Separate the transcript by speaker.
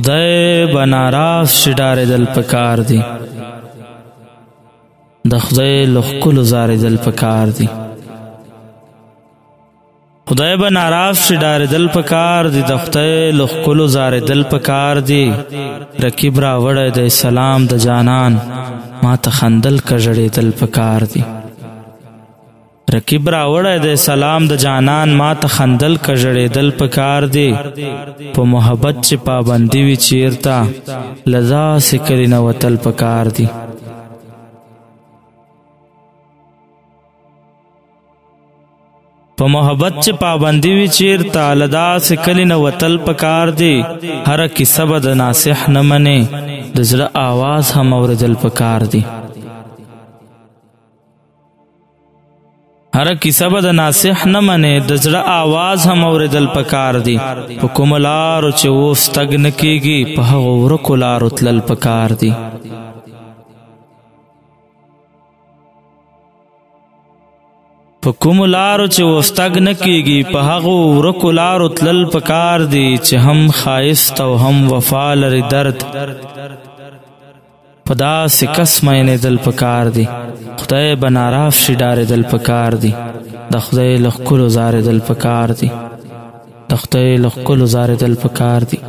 Speaker 1: خدای بناراف شډاره دل پکار دی، د خدای لخکلو زار دل پکار دی. خدای بناراف شډاره دل پکار دی، د خدای لخکلو زار دل پکار دی. رکیب را وړی د سلام د جانان، ما ته خندل کژړې دل پکار دی. رکیب را وړی د سلام د جانان، ما ته خندل کژړې دل پکار دی. په محبت چې پابندي وي چیرته، له داسې کلي نه وتل پکار دی. په محبت چې پابندي وي چیرته، له داسې کلي نه وتل پکار دی. هره کیسه به د ناصح نه منې، د زړه آواز هم اورېدل پکار دی. هر کیسه به د ناصح نه منې، د زړه آواز هم اورېدل پکار دی. په کومو لارو چې اوس تګ نه کېږي، په هغو ورکو لارو تلل پکار دی. په کومو لارو چې اوس تګ نه کېږي، په هغو ورکو لارو تلل پکار دی. چې هم ښایست او هم وفا لري درد، په داسې کس مینېدل پکار دی. خدای بناراف شډارېدل پکار دی، د خدای له ښکلو زارېدل پکار دی، د خدای له ښکلو زارېدل پکار دی.